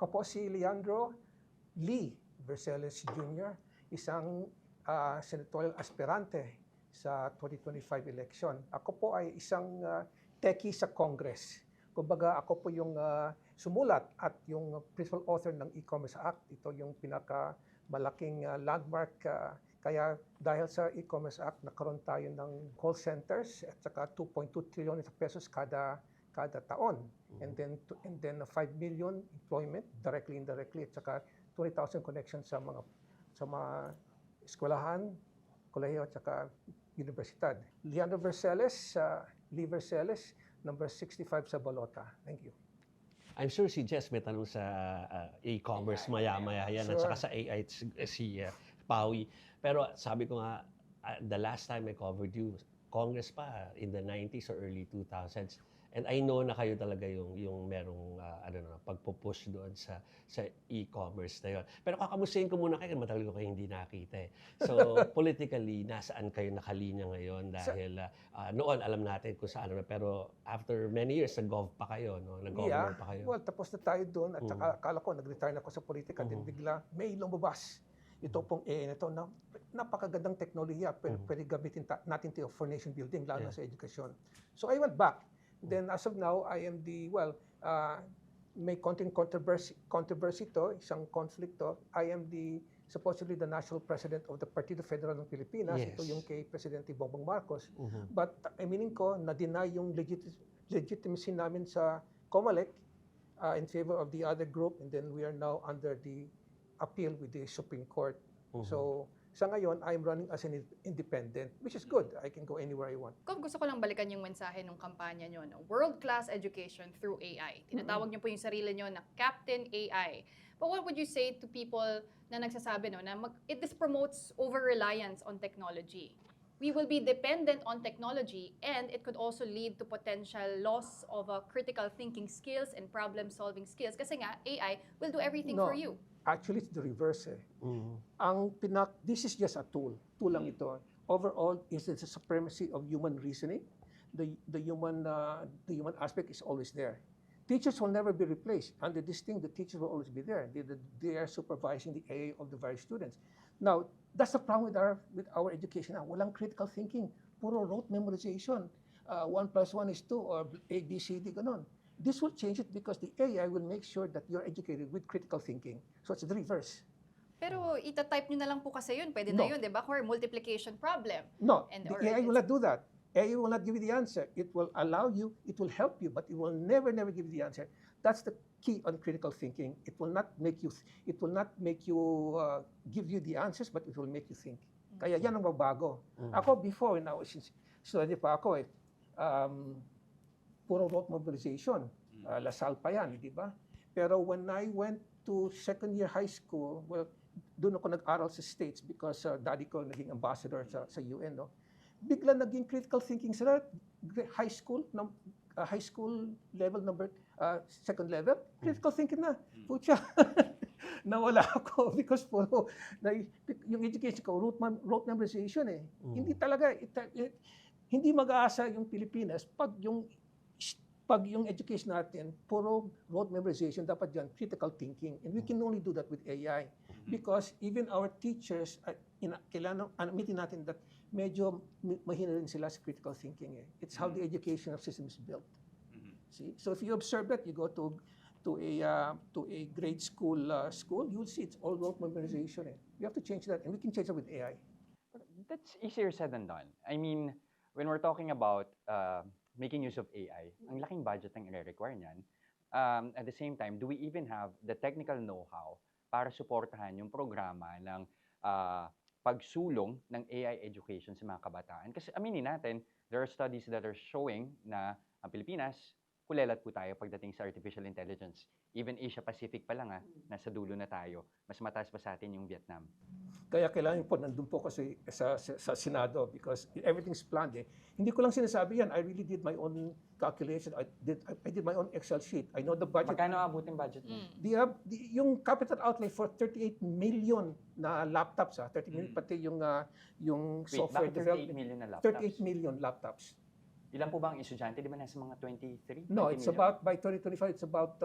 Ako po si Leandro Lee Verceles Jr., isang senatorial aspirante sa 2025 election. Ako po ay isang techie sa Congress. Kumbaga ako po yung sumulat at yung principal author ng E-Commerce Act. Ito yung pinakamalaking landmark. Kaya dahil sa E-Commerce Act, nakaroon tayo ng call centers at saka 2.2 trillion pesos kada taon. And then 5 million employment directly, indirectly, at saka 20,000 connections sa mga eskwelahan, kolehiyo, at saka universidad. Leandro Verceles, Lee Verceles, number 65 sa Balota. Thank you. I'm sure si Jess may tanong sa e-commerce maya-maya yan at saka sa AI si Pawi. Pero sabi ko nga, the last time I covered you, Congress pa in the 90s or early 2000s. And I know na kayo talaga yung merong pagpupush doon sa e-commerce na yun. Pero kakamustahin ko muna kayo, matagal ko kayo hindi nakita eh. So politically, nasaan kayo nakalinya ngayon? Dahil noon alam natin kung saan na, pero after many years, nag-gov pa kayo, no? Nag-governor pa kayo. Well, tapos na tayo doon at saka akala ko, nag-retire na ako sa politika, din bigla may lumabas. Ito pong AI na ito, napakagandang teknolohiya, pwede gamitin natin ito for nation building, lalo na sa edukasyon. So I went back. Then as of now, I am may konting controversy to, isang conflict to. I am supposedly the national president of the Partido Federal ng Pilipinas. Yes. Ito yung kay Presidente Bongbong Marcos. But meaning ko, na-deny yung legitimacy namin sa COMELEC in favor of the other group, and then we are now under the appeal with the Supreme Court. So sa ngayon, I'm running as an independent, which is good. I can go anywhere I want. Gusto ko lang balikan yung mensahe ng kampanya nyo, no? World-class education through AI. Tinatawag nyo po yung sarili nyo na Captain AI. But what would you say to people na nagsasabi, no, na this promotes over-reliance on technology? We will be dependent on technology, and it could also lead to potential loss of critical thinking skills and problem-solving skills. Kasi nga, AI will do everything for you. Actually, it's the reverse eh. This is just a tool. Tool lang ito. Overall, it's the supremacy of human reasoning. The human aspect is always there. Teachers will never be replaced. Under this thing, the teachers will always be there. They are supervising the AI of the various students. Now, that's the problem with our education. Walang critical thinking. Puro rote memorization. 1 + 1 = 2 or A, B, C, D, ganon. This will change it because the AI will make sure that you're educated with critical thinking. So it's the reverse. Pero ita-type nyo na lang po kasi yun. Pwede na yun, di ba? Or multiplication problem. No, the AI will not do that. AI will not give you the answer. It will allow you, it will help you, but it will never give you the answer. That's the key on critical thinking. It will not make you give you the answers, but it will make you think. Kaya yan ang mabago. Ako before, when I was study pa ako puro rote memorization. Lasal pa yan, di ba? Pero when I went to second year high school, well, doon ako nag-aral sa States because daddy ko naging ambassador sa UN, no? Bigla naging critical thinking sila, high school level second level, critical thinking na. Pucha, nawala ako because yung education ko, rote memorization eh. Hindi talaga, hindi mag-aasa yung Pilipinas pag yung education natin, puro rote memorization, dapat yan, critical thinking. And we can only do that with AI. Because even our teachers, kailangan admitin natin that medyo mahina rin sila sa critical thinking. Eh. It's how the educational system is built. See? So if you observe that, you go to a grade school, you'll see it's all rote memorization. Eh. We have to change that, and we can change that with AI. That's easier said than done. I mean, when we're talking about making use of AI, ang laking budget ang i-require niyan. At the same time, do we even have the technical know-how para suportahan yung programa ng pagsulong ng AI education sa mga kabataan? Kasi aminin natin, there are studies that are showing na ang Pilipinas, kulelat po tayo pagdating sa artificial intelligence. Even Asia-Pacific pa lang, nasa dulo na tayo. Mas mataas pa sa atin yung Vietnam. Kaya kailangan po, nandun po kasi sa Senado because everything's planned eh. Hindi ko lang sinasabi yan. I really did my own calculation. I did my own Excel sheet. I know the budget. Magkano abutin budget mo? Yung capital outlay for 38 million na laptops. 30 million, pati yung software development. 38 million na laptops? 38 million laptops. Ilan po ba ang estudyante? Di ba nasa mga 23? No, it's about, by 2025, it's about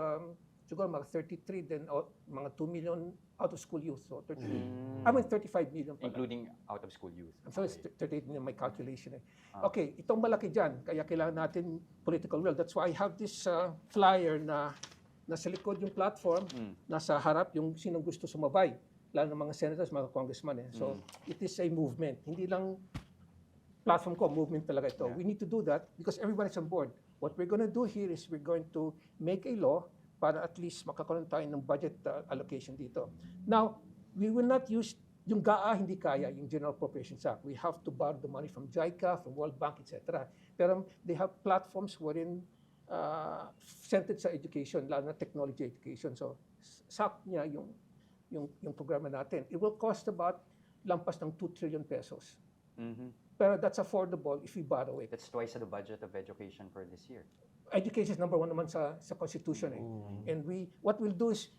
siguro mga 33, then mga 2 million out-of-school youth. So 30, Mm. I mean 35 million pala. Including out-of-school youth. I'm sorry, it's Okay. 38 million, my calculation. Ah. Okay, itong malaki dyan, kaya kailangan natin political will. That's why I have this flyer na nasa likod yung platform, Mm. nasa harap yung sinong gusto sumabay, lalo ng mga senators, mga congressmen. So it is a movement. Hindi lang platform ko, movement talaga ito. Yeah. We need to do that because everyone is on board. What we're going to do here is we're going to make a law para at least makakaroon tayo ng budget allocation dito. Now, we will not use yung GAA, hindi kaya, yung General Appropriations Act. We have to borrow the money from JICA, from World Bank, etc. Pero they have platforms wherein centered sa education, lalo na technology education. So, SAC niya yung programa natin. It will cost about lampas ng 2 trillion pesos. Mhm. Pero that's affordable if we borrow it. That's twice the budget of education for this year. Education is number one naman sa Constitution. And what we'll do is,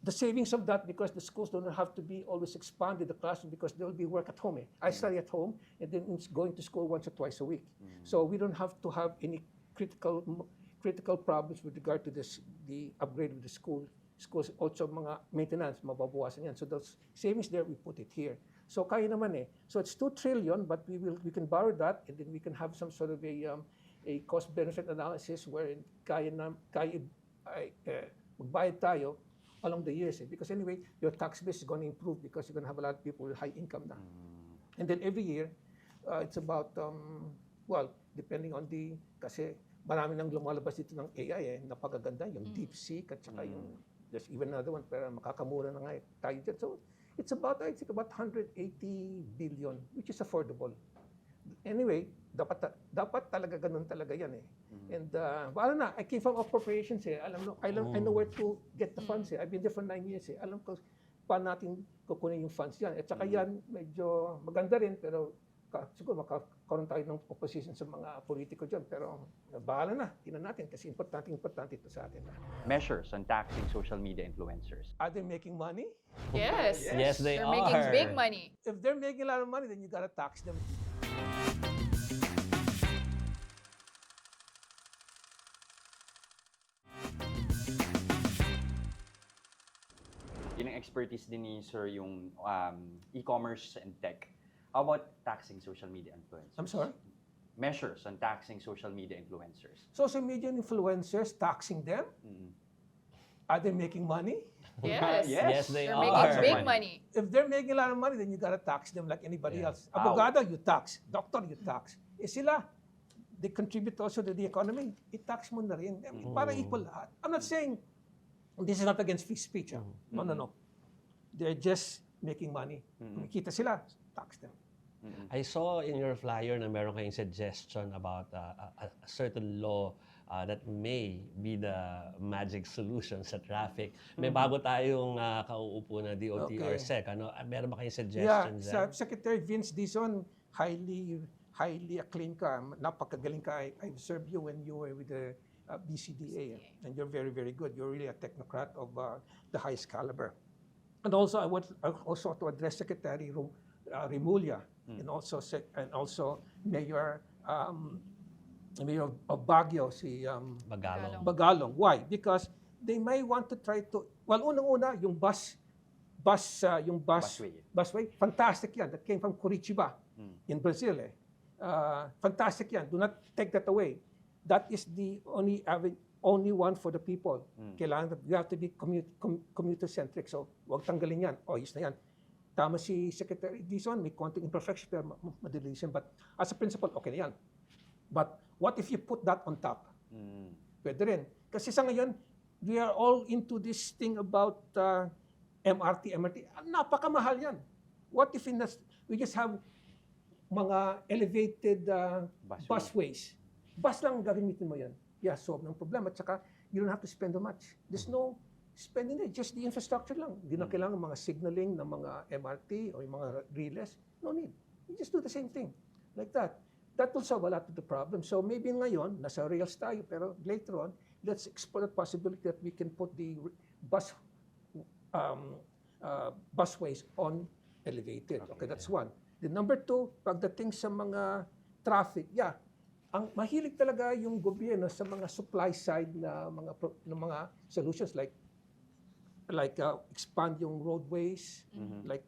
the savings of that, because the schools don't have to be always expanded, the classroom, because there will be work at home. I study at home, and then it's going to school once or twice a week. So we don't have to have any critical problems with regard to the upgrade of the schools. Also mga maintenance, mababawasan yan. So those savings there, we put it here. So kaya naman eh. So it's 2 trillion, but we can borrow that, and then we can have some sort of a cost-benefit analysis where magbayad tayo along the years. Because anyway, your tax base is going to improve because you're going to have a lot of people with high income na. And then every year, it's about, well, depending on kasi marami nang lumalabas dito ng AI napakaganda, yung DeepSeek at saka yung, there's even another one, pero makakamura na nga tayo dyan. So, it's about, I think, about 180 billion, which is affordable. Anyway, dapat talaga ganun talaga yan eh. And wala na, I came from appropriations eh. I know where to get the funds eh. I've been there for 9 years eh. Alam ko paano natin kukunin yung funds yan. At saka yan, medyo maganda rin, pero siguro makakaroon tayo ng opposition sa mga politiko dyan. Pero bahala na, tinan natin kasi importante ito sa atin. Measures on taxing social media influencers. Are they making money? Yes. Yes, they They're are. making big money. If they're making a lot of money, then you gotta tax them. Yun ang expertise din ni Sir, yung e-commerce and tech. How about taxing social media influencers? I'm sorry? Measures on taxing social media influencers. Social media influencers, taxing them? Are they making money? Yes. Yes, they They're are. making big money. If they're making a lot of money, then you gotta tax them like anybody Yeah. else. Abogado, you tax. Doctor, you tax. Eh sila, they contribute also to the economy. I-tax mo na rin. Para equal lahat. I'm not saying this is not against free speech. No. They're just making money. Kumikita sila, tax them. I saw in your flyer na meron kayong suggestion about a certain law that may be the magic solution sa traffic. May bago tayong kauupo na DOT Okay. or SEC. Ano? Meron ba kayong Yeah, suggestions? Secretary Vince Dizon, highly acclaimed ka. Napakagaling ka. I observed you when you were with the BCDA. And you're very, very good. You're really a technocrat of the highest caliber. And also, I want also to address Secretary Remulla and also Mayor of Baguio, si Bagalong. Bagalong. Why? Because they may want to try to, well, unang-una, yung busway, fantastic yan. That came from Curitiba in Brazil. Fantastic yan. Do not take that away. That is the only one for the people. Kailangan, you have to be commuter-centric. So, huwag tanggalin yan. O, yun na yan. Tama si Secretary Dizon, may konting imperfection, pero madalisin. But as a principle, okay na yan. But what if you put that on top? Pwede rin. Kasi sa ngayon, we are all into this thing about MRT. Napakamahal yan. What if we just have mga elevated busways? Bus lang gagamitin mo yan. Yeah, solve ng problema. At saka, you don't have to spend much. There's no spending it, just the infrastructure lang. Hindi na kailangan mga signaling ng mga MRT o yung mga relays. No need. You just do the same thing. Like that. That will solve a lot of the problem. So maybe ngayon, nasa rails tayo, pero later on, let's explore the possibility that we can put the busways on elevated. Okay, that's one. The number two, pagdating sa mga traffic, yeah, ang mahilig talaga yung gobyerno sa mga supply side na mga solutions like expand yung roadways, like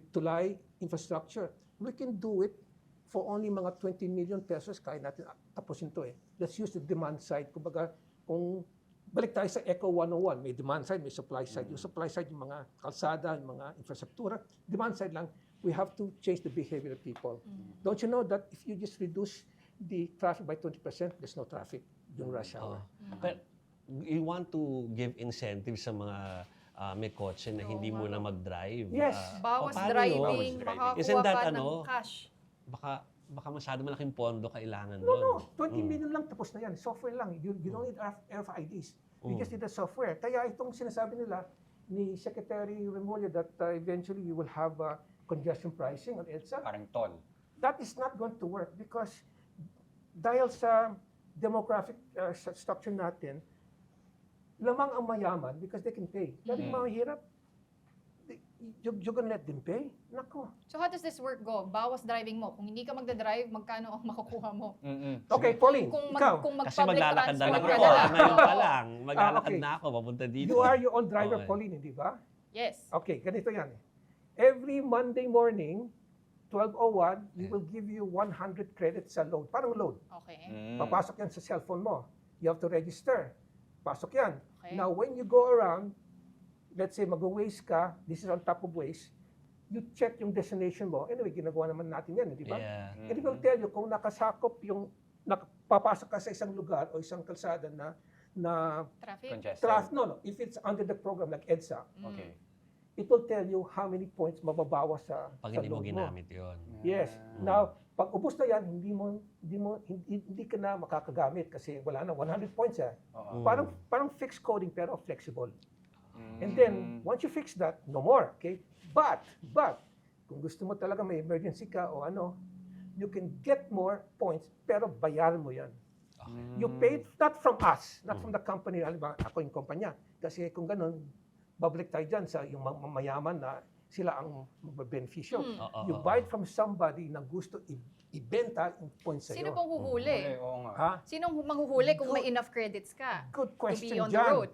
tulay, infrastructure. We can do it for only mga 20 million pesos, kaya natin tapusin to eh. Let's use the demand side. Kumbaga, kung balik tayo sa Eco 101, may demand side, may supply side. Yung supply side, yung mga kalsada, yung mga infrastruktura. Demand side lang, we have to change the behavior of people. Don't you know that if you just reduce the traffic by 20%, there's no traffic during rush hour. Pero you want to give incentives sa mga may kotse na hindi muna mag-drive. Yes. Bawas paano driving, yun? makakuha Isn't that ka ng cash. Baka masyado malaking pondo kailangan No, doon. 20 million lang, tapos na yan. Software lang. You don't need RFIDs. You just need the software. Kaya itong sinasabi nila ni Secretary Remulla that eventually we will have congestion pricing on EDSA. Parang toll. That is not going to work because dahil sa demographic structure natin, lamang ang mayaman because they can pay. Dahil yung mahirap, you're gonna let them pay? Nako. So how does this work go? Bawas driving mo. Kung hindi ka magdadrive, magkano ang makukuha mo? Okay, Pauline, ikaw. Kung Kasi mag-public maglalakad na lang transport ako. ka na lang. Ngayon pa Oo. lang. Maglalakad okay. na ako. Papunta dito. You are your own driver, Okay. Pauline, di ba? Yes. Okay, ganito yan. Every Monday morning, 12:01, we will give you 100 credits sa load. Parang load. Okay. Papasok yan sa cellphone mo. You have to register. Pasok yan. Okay. Now, when you go around, let's say mag-Waze ka, this is on top of Waze, you check yung destination mo. Anyway, ginagawa naman natin yan, di ba? Yeah. And it will tell you kung nakasakop yung, nakapapasok ka sa isang lugar o isang kalsada na Traffic? Congested. no, if it's under the program like EDSA, Okay. it will tell you how many points mababawas sa Pag sa hindi mo load ginamit yun. Yes. Now, pag ubos na yan, hindi ka na makakagamit kasi wala na 100 points yan. Oo. Parang fixed coding pero flexible. And then once you fix that, no more, okay? But kung gusto mo talaga may emergency ka o ano, you can get more points pero bayaran mo 'yan. You pay not from us, not from the company, halimbawa ako yung kumpanya. Kasi kung ganun, babalik tayo dyan sa yung mayaman na sila ang magbe-beneficyo. You buy it from somebody na gusto ibenta yung points sa'yo. Sino pong huhuli? Oo nga. Ha? Sinong manghuhuli kung may enough credits ka? Good To question, be on the John. road.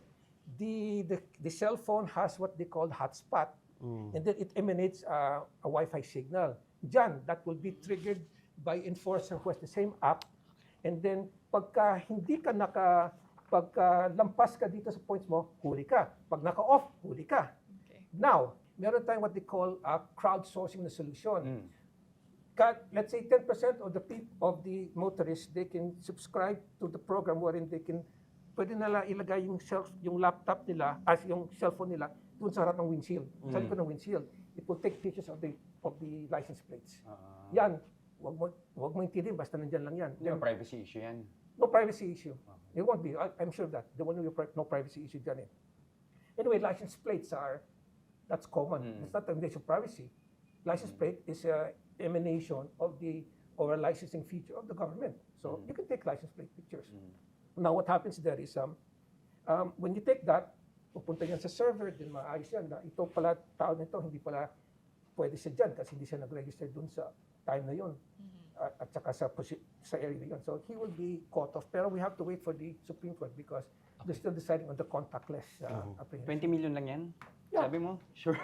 The cell phone has what they call hotspot, and then it emanates a Wi-Fi signal. John, that will be triggered by enforcer who has the same app, and then pagka hindi ka pagka lampas ka dito sa points mo, huli ka. Pag naka-off, huli ka. Okay. Now, meron tayong what they call crowdsourcing na solution. Let's say 10% of the motorists, they can subscribe to the program wherein they can pwede nila ilagay yung laptop nila as yung cellphone nila doon sa harap ng windshield, sa likod ng windshield. It will take pictures of the license plates. Yan, wag mo intindihin, basta nandyan lang yan. Hindi, privacy issue yan. No privacy issue. It won't be. I'm sure that there will be no privacy issue dyan. Anyway, license plates that's common. It's not an issue of privacy. License plate is an emanation of or a licensing feature of the government. So you can take license plate pictures. Now, what happens there is, when you take that, pupunta yan sa server, din maayos yan. Na ito pala, tao nito, hindi pala pwede siya dyan kasi hindi siya nag-register dun sa time na yun. At saka sa area na yun. So, he will be caught off. Pero we have to wait for the Supreme Court because they're still deciding on the contactless apprehension. 20 million lang yan? Yeah. Sabi mo? Sure.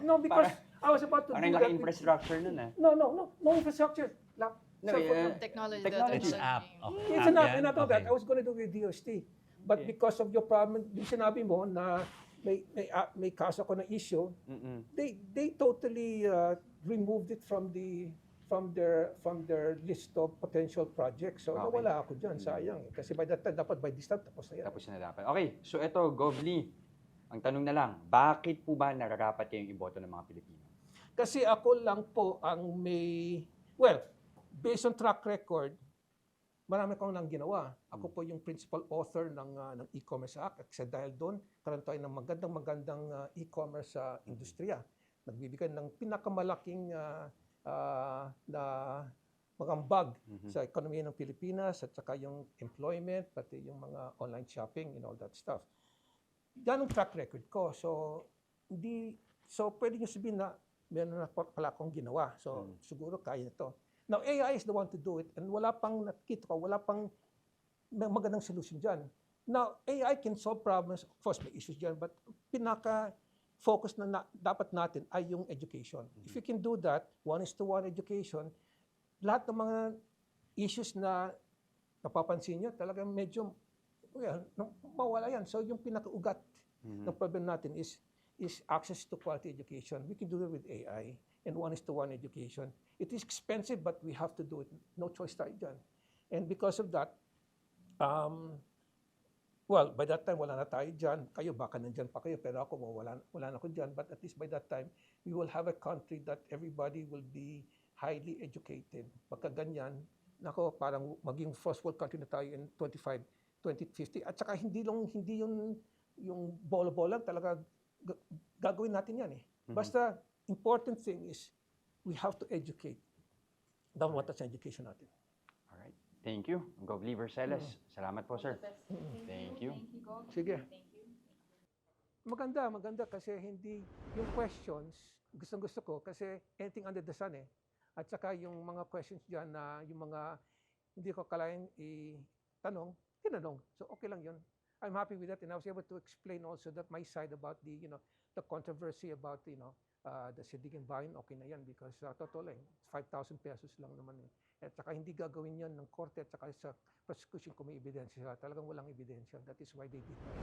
No, because I was about to Parang do laki that. infrastructure nun eh. No infrastructure. No, Technology. Technology. It's app. Okay. It's an app, yan? and I thought that Okay. I was going to do with DOST. But because of your problem, yung sinabi mo na may kaso ko na issue, they totally removed it from their list of potential projects. So Okay. nawala ako dyan, sayang. Kasi by that time, dapat by this time, tapos na yan. Tapos na dapat. Okay, so ito, Govli, ang tanong na lang, bakit po ba nararapat kayong iboto ng mga Pilipino? Kasi ako lang po ang based on track record, marami kong nang ginawa. Ako po yung principal author ng E-Commerce Act. Kasi dahil doon, karoon tayo ng magandang e-commerce industriya. Nagbibigay ng pinakamalaking na magambag sa ekonomiya ng Pilipinas at saka yung employment, pati yung mga online shopping and all that stuff. Yan ang track record ko. So pwede nyo sabihin na meron na pala akong ginawa. So siguro kaya ito. Now, AI is the one to do it, and wala pang nakikita ko, wala pang magandang solution dyan. Now, AI can solve problems. Of course, may issues dyan, but pinaka-focus na dapat natin ay yung education. If you can do that, 1:1 education, lahat ng mga issues na napapansin nyo, talagang medyo, mawala yan. So, yung pinaka-ugat ng problem natin is access to quality education. We can do it with AI and 1:1 education. It is expensive, but we have to do it. No choice tayo dyan. And because of that, well, by that time, wala na tayo dyan. Kayo, baka nandyan pa kayo, pero ako, wala na ako dyan. But at least by that time, we will have a country that everybody will be highly educated. Pagka ganyan, nako, parang maging first world country na tayo in 2050. At saka hindi yung bola-bola, talaga gagawin natin yan eh. Basta, important thing is, we have to educate. Dapat sa education natin. Alright. Thank you. Gov. Lee Verceles. Salamat po, sir. Thank you. Sige. Maganda kasi hindi yung questions, gustong-gusto ko kasi anything under the sun eh. At saka yung mga questions diyan na yung mga hindi ko kalain tinanong. So okay lang yun. I'm happy with that, and I was able to explain also that my side about the controversy about the Sidigan Bayan. Okay na yan because totoo lang, 5,000 pesos lang naman eh. At saka hindi gagawin yan ng korte at saka sa prosecution kung may ebidensya. Talagang walang ebidensya. That is why they did that.